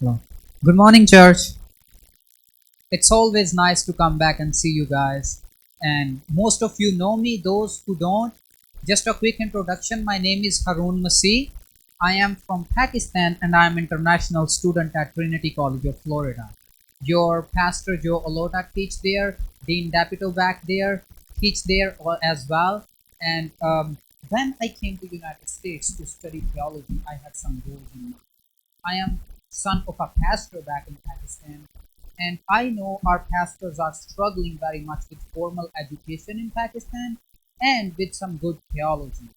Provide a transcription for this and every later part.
Hello. Good morning, church. It's always nice to come back and see you guys. And most of you know me, those who don't, just a quick introduction. My name is Haroon. I am from Pakistan and I am international student at Trinity College of Florida. Your pastor Joe Alota teach there, Dean Dapito back there teach there as well. And when I came to United States to study theology, I had some goals in mind. I am son of a pastor back in Pakistan, and I know our pastors are struggling very much with formal education in Pakistan and with some good theology.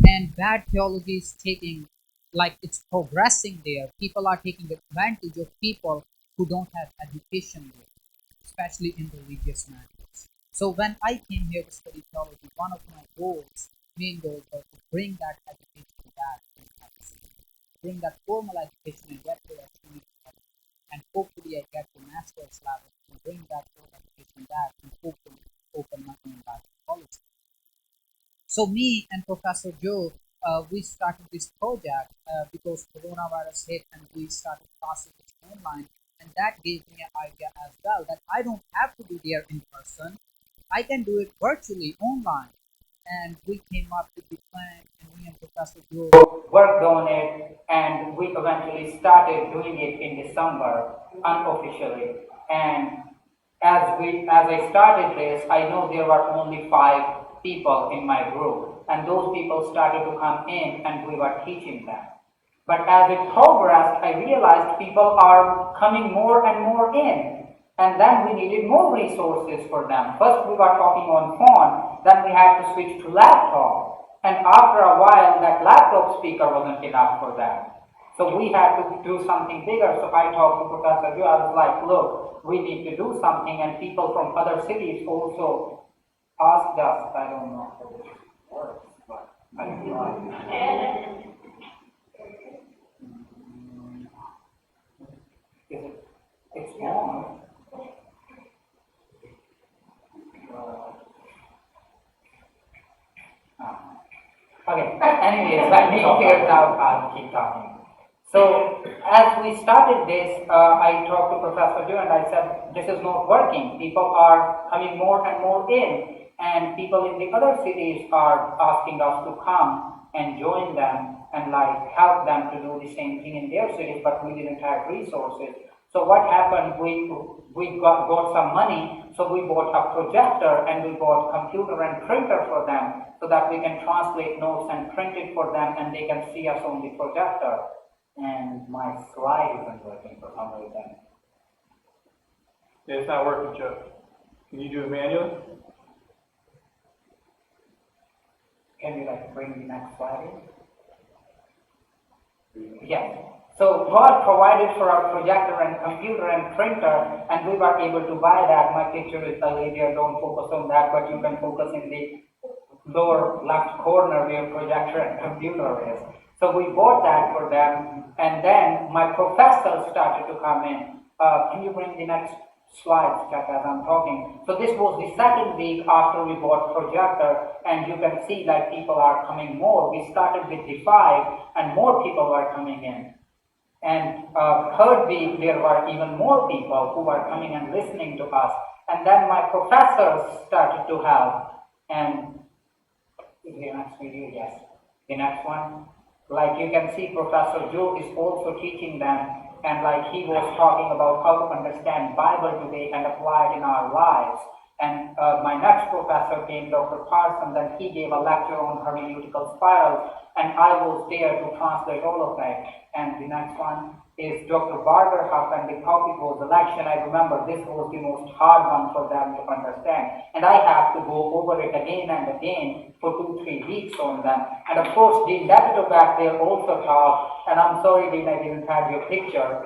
And bad theology is taking, like, it's progressing there. People are taking advantage of people who don't have education there, especially in religious matters. So when I came here to study theology, one of my main goals, was to bring that education back in Pakistan, bring that formal education and get to that and hopefully I get the master's level and bring that formal education back and hopefully open my own Bible college. So me and Professor Joe, we started this project because coronavirus hit and we started classes online, and that gave me an idea as well that I don't have to be there in person. I can do it virtually online. And we came up with the plan, and me and Professor Joe worked on it, and we eventually started doing it in December unofficially. And as I started this, I know there were only 5 people in my group, and those people started to come in, and we were teaching them. But as it progressed, I realized people are coming more and more in. And then we needed more resources for them. First we were talking on phone, then we had to switch to laptop. And after a while, that laptop speaker wasn't enough for them. So we had to do something bigger. So I talked to Professor Yu. I was like, look, we need to do something. And people from other cities also asked us. I don't know how this works, but I don't know. It's on. Okay, anyways, let me figure it out, I'll keep talking. So, as we started this, I talked to Professor Joe and I said, this is not working. People are coming more and more in, and people in the other cities are asking us to come and join them and like help them to do the same thing in their cities, but we didn't have resources. So what happened, we got some money, so we bought a projector and we bought computer and printer for them so that we can translate notes and print it for them and they can see us on the projector. And my slide isn't working for some reason. Yeah, it's not working, Chuck. Can you do it manually? Can you like bring the next slide in? Yes. So God provided for our projector and computer and printer, and we were able to buy that. My picture is earlier, don't focus on that, but you can focus in the lower left corner where projector and computer is. So we bought that for them, and then my professors started to come in. Can you bring the next slides, Chuck, as I'm talking? So this was the second week after we bought projector, and you can see that people are coming more. We started with the 5, and more people were coming in. And third week, there were even more people who were coming and listening to us. And then my professors started to help. And the next video, yes. The next one. Like you can see, Professor Joe is also teaching them. And like he was talking about how to understand Bible today and apply it in our lives. And my next professor came, Dr. Parson, then he gave a lecture on hermeneutical spirals, and I was there to translate all of that. And the next one is Dr. Barberhoff, and the topic was election. I remember this was the most hard one for them to understand. And I have to go over it again and again for 2-3 weeks on them. And of course, Dean Dapito back there also talked, and I'm sorry, Dean, I didn't have your picture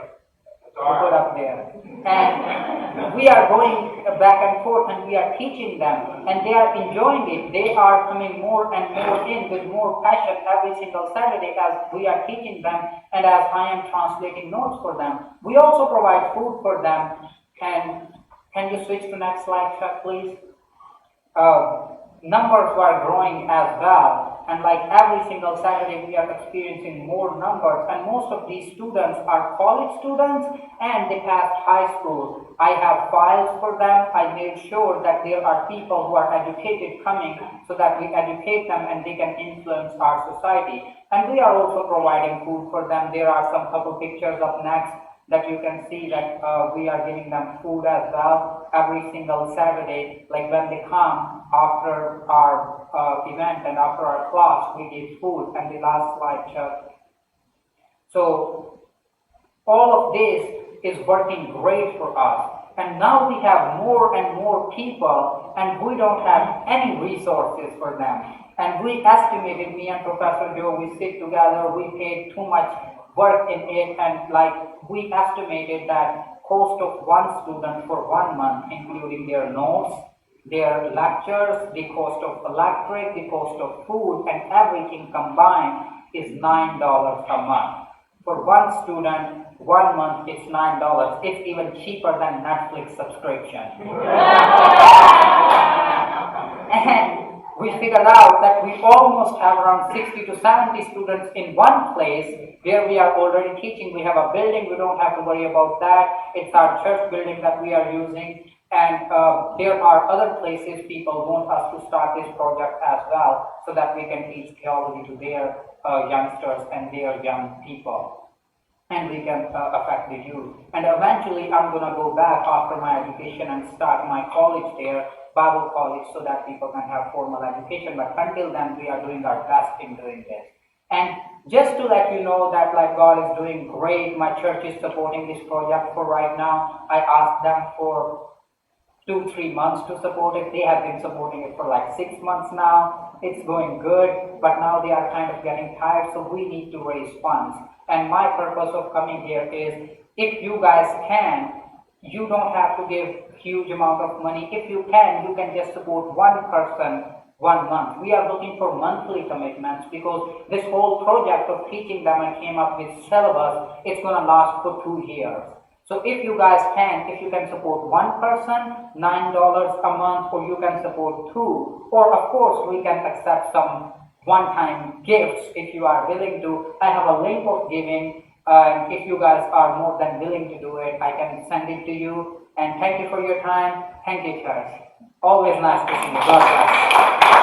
to put up there. And we are going back and forth and we are teaching them and they are enjoying it. They are coming more and more in with more passion every single Saturday as we are teaching them and as I am translating notes for them. We also provide food for them. Can you switch to next slide, Chuck, please? Numbers were growing as well. And like every single Saturday, we are experiencing more numbers. And most of these students are college students and they passed high school. I have files for them. I made sure that there are people who are educated coming so that we educate them and they can influence our society. And we are also providing food for them. There are some couple pictures up next that you can see that we are giving them food as well every single Saturday. Like when they come after our event and after our class, we give food. And the last slide, Chuck. So all of this is working great for us. And now we have more and more people and we don't have any resources for them. And we estimated, me and Professor Joe, we sit together, we paid too much work in it, and like we estimated that cost of one student for 1 month, including their notes, their lectures, the cost of electric, the cost of food, and everything combined is $9 a month. For one student, 1 month it's $9. It's even cheaper than Netflix subscription. And we figured out that we almost have around 60 to 70 students in one place where we are already teaching. We have a building, we don't have to worry about that. It's our church building that we are using. And there are other places people want us to start this project as well so that we can teach theology to their youngsters and their young people. And we can affect the youth. And eventually I'm going to go back after my education and start my college there, Bible college, so that people can have formal education. But until then, we are doing our best in doing this. And just to let you know that like God is doing great, my church is supporting this project for right now. I asked them for 2-3 months to support it. They have been supporting it for like 6 months now. It's going good, but now they are kind of getting tired, so we need to raise funds. And my purpose of coming here is, if you guys can, you don't have to give huge amount of money. If you can just support one person 1 month. We are looking for monthly commitments because this whole project of teaching them and came up with syllabus, it's going to last for 2 years. So if you guys can, if you can support one person, $9 a month, or you can support 2, or of course we can accept some one-time gifts if you are willing to. I have a link of giving, and if you guys are more than willing to do it, I can send it to you. And thank you for your time. Thank you, church. Always nice to see you. God bless.